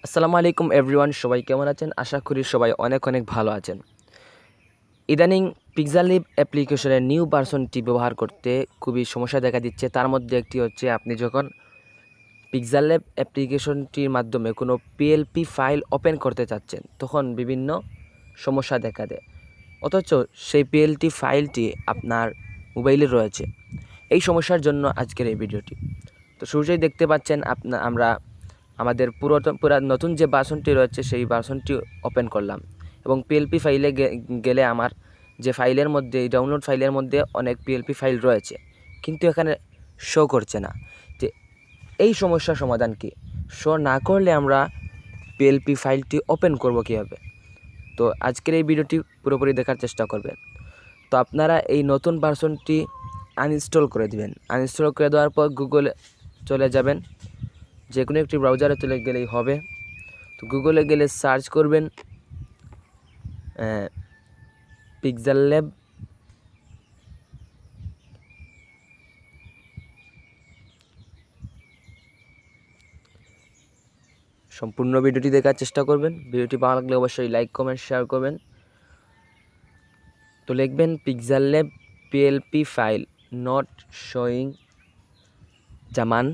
আসসালামু আলাইকুম এভরিওয়ান, সবাই কেমন আছেন? আশা করি সবাই অনেক অনেক ভালো আছেন। ইদানিং PixelLab অ্যাপ্লিকেশনের নিউ ভার্সনটি ব্যবহার করতে খুবই সমস্যা দেখা দিচ্ছে। তার মধ্যে একটি হচ্ছে আপনি যখন PixelLab অ্যাপ্লিকেশনটির মাধ্যমে কোনো PLP ফাইল ওপেন করতে চাচ্ছেন তখন বিভিন্ন সমস্যা দেখা দেয়, অথচ সেই PLP ফাইলটি আপনার মোবাইলে রয়েছে। এই সমস্যার জন্য আজকের এই ভিডিওটি। তো শুরুতেই দেখতে পাচ্ছেন আমরা আমাদের নতুন যে ভার্সনটি রয়েছে সেই ভার্সনটি ওপেন করলাম এবং PLP ফাইলে গেলে আমার যে ফাইলের মধ্যে ডাউনলোড ফাইলের মধ্যে অনেক PLP ফাইল রয়েছে, কিন্তু এখানে শো করছে না। যে এই সমস্যার সমাধান কি? শো না করলে আমরা PLP ফাইলটি ওপেন করব কীভাবে? তো আজকের এই ভিডিওটি পুরোপুরি দেখার চেষ্টা করবেন। তো আপনারা এই নতুন ভার্সনটি আনইনস্টল করে দিবেন। আনইনস্টল করে দেওয়ার পর গুগলে চলে যাবেন, যে কোনো একটি ব্রাউজারে চলে গেলেই হবে। তো গুগলে গেলে সার্চ করবেন PixelLab, সম্পূর্ণ ভিডিওটি দেখার চেষ্টা করবেন। ভিডিওটি ভালো লাগলে অবশ্যই লাইক কমেন্ট শেয়ার করবেন। তো লিখবেন PixelLab PLP file not showing Zaman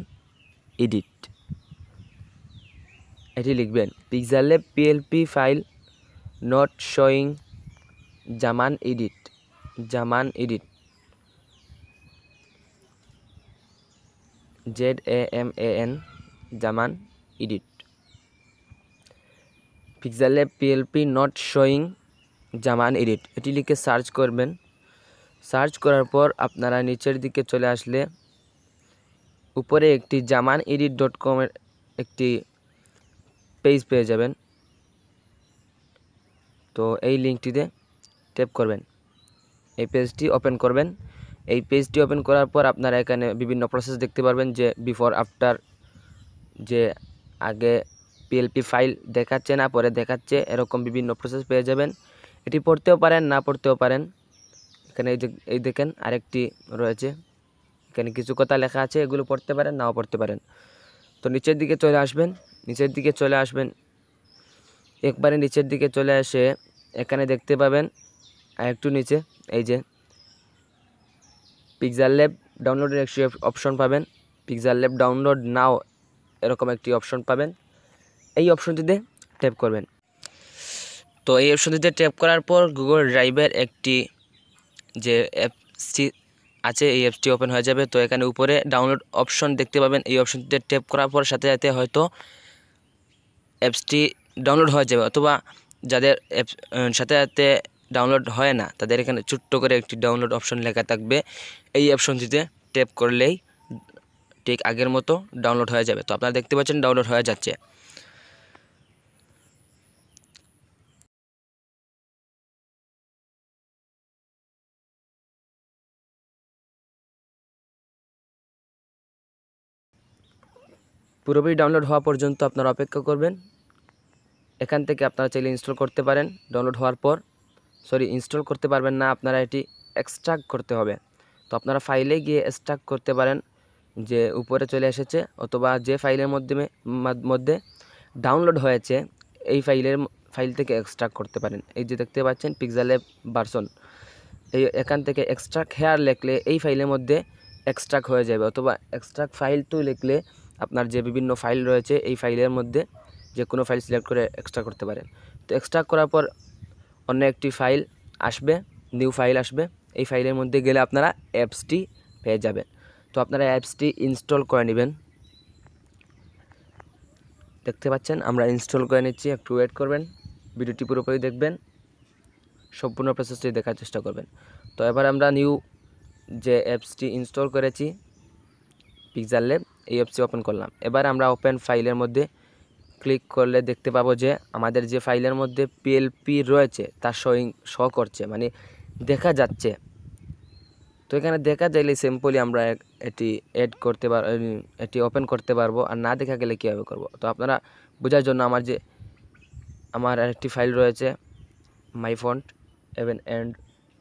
edit, এটি লিখবেন PixelLab PLP file not showing Zaman edit Zaman edit ZAMAN Zaman edit. PixelLab PLP not showing Zaman edit, এটি লিখে সার্চ করবেন। সার্চ করার পর আপনারা নিচের দিকে চলে আসলে উপরে একটি jamanedit.com এর একটি পেজ পেয়ে যাবেন। তো এই লিঙ্কটিতে ট্যাপ করবেন, এই পেজটি ওপেন করবেন। এই পেজটি ওপেন করার পর আপনারা এখানে বিভিন্ন প্রসেস দেখতে পারবেন, যে বিফোর আফটার, যে আগে PLP ফাইল দেখাচ্ছে না পরে দেখাচ্ছে, এরকম বিভিন্ন প্রসেস পেয়ে যাবেন। এটি পড়তেও পারেন না পড়তেও পারেন। এখানে এই দেখেন আরেকটি রয়েছে, এখানে কিছু কথা লেখা আছে, এগুলো পড়তে পারেন নাও পড়তে পারেন। তো নিচের দিকে চলে আসবেন, একবারে নিচের দিকে চলে আসে এখানে দেখতে পাবেন আর একটু নিচে এই যে PixelLab ডাউনলোডের একটি অপশন পাবেন, PixelLab ডাউনলোড নাও এরকম একটি অপশন পাবেন। এই অপশনটিতে ট্যাপ করবেন। তো এই অপশনটিতে ট্যাপ করার পর গুগল ড্রাইভের একটি যে অ্যাপসটি আছে এই অ্যাপসটি ওপেন হয়ে যাবে। তো এখানে উপরে ডাউনলোড অপশন দেখতে পাবেন, এই অপশনটিতে ট্যাপ করার পর সাথে সাথে হয়তো অ্যাপসটি ডাউনলোড হয়ে যাবে, অথবা যাদের অ্যাপস সাথে সাথে ডাউনলোড হয় না তাদের এখানে ছোট্ট করে একটি ডাউনলোড অপশন লেখা থাকবে। এই অপশনটিতে ট্যাপ করলেই ঠিক আগের মতো ডাউনলোড হয়ে যাবে। তো আপনারা দেখতে পাচ্ছেন ডাউনলোড হয়ে যাচ্ছে। পুরোপুরি ডাউনলোড হওয়া পর্যন্ত আপনারা অপেক্ষা করবেন। এখান থেকে আপনারা চাইলে ইনস্টল করতে পারেন। ডাউনলোড হওয়ার পর ইনস্টল করতে পারবেন না, আপনারা এটি এক্সট্রাক্ট করতে হবে। তো আপনারা ফাইলে গিয়ে এক্সট্রাক্ট করতে পারেন, যে উপরে চলে এসেছে, অথবা যে ফাইলের মধ্যে ডাউনলোড হয়েছে এই ফাইল থেকে এক্সট্রাক্ট করতে পারেন। এই যে দেখতে পাচ্ছেন PixelLab ভার্সন, এখান থেকে এক্সট্রাক্ট হেয়ার লিখলে এই ফাইলের মধ্যে এক্সট্রাক্ট হয়ে যাবে, অথবা এক্সট্রাক্ট ফাইল টু লিখলে আপনার যে বিভিন্ন ফাইল রয়েছে এই ফাইলের মধ্যে যে কোনো ফাইল সিলেক্ট করে এক্সট্রাক্ট করতে পারেন। তো এক্সট্রাক্ট করার পর অন্য একটি ফাইল আসবে, নিউ ফাইল আসবে। এই ফাইলের মধ্যে গেলে আপনারা অ্যাপসটি পেয়ে যাবেন। তো আপনারা অ্যাপসটি ইনস্টল করে নেবেন। দেখতে পাচ্ছেন আমরা ইনস্টল করে নিচ্ছি, একটু ওয়েট করবেন, ভিডিওটি পুরোপুরি দেখবেন, সম্পূর্ণ প্রসেসটি দেখার চেষ্টা করবেন। তো এবার আমরা নিউ যে অ্যাপসটি ইনস্টল করেছি PixelLab, এই অ্যাপসটি ওপেন করলাম। এবার আমরা ওপেন ফাইলের মধ্যে ক্লিক করলে দেখতে পাবো যে আমাদের যে ফাইলের মধ্যে PLP রয়েছে তা শো করছে, মানে দেখা যাচ্ছে। তো এখানে দেখা যাইলে সিম্পলি আমরা এটি এটি ওপেন করতে পারবো, আর না দেখা গেলে কীভাবে করব? তো আপনারা বোঝার জন্য আমার আরেকটি ফাইল রয়েছে my font and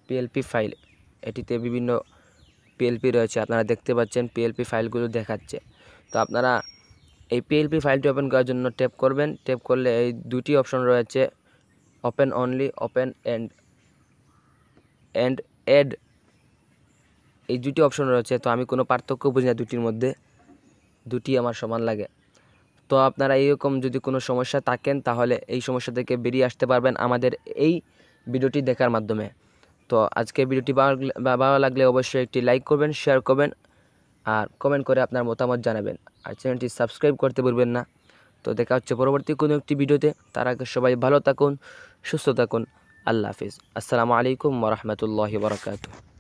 PLP file, এটিতে বিভিন্ন PLP রয়েছে, আপনারা দেখতে পাচ্ছেন PLP ফাইলগুলো দেখাচ্ছে। তো আপনারা এই পিএলপি ফাইলটি ওপেন করার জন্য ট্যাপ করবেন। ট্যাপ করলে এই দুটি অপশন রয়েছে, open only, open and add, এই দুটি অপশন রয়েছে। তো আমি কোনো পার্থক্য বুঝি না দুটির মধ্যে, দুটি আমার সমান লাগে। তো আপনারা এইরকম যদি কোনো সমস্যা থাকেন তাহলে এই সমস্যা থেকে বেরিয়ে আসতে পারবেন আমাদের এই ভিডিওটি দেখার মাধ্যমে। তো আজকে ভিডিওটি ভালো লাগলে অবশ্যই একটি লাইক করবেন, শেয়ার করবেন আর কমেন্ট করে আপনার মতামত জানাবেন। আর চ্যানেলটি সাবস্ক্রাইব করতে ভুলবেন না। তো দেখা হচ্ছে পরবর্তী কোনো একটি ভিডিওতে। তার আগে সবাই ভালো থাকুন, সুস্থ থাকুন। আল্লাহ হাফিজ। আসসালামু আলাইকুম ওয়া রাহমাতুল্লাহি ওয়া বারাকাতুহু।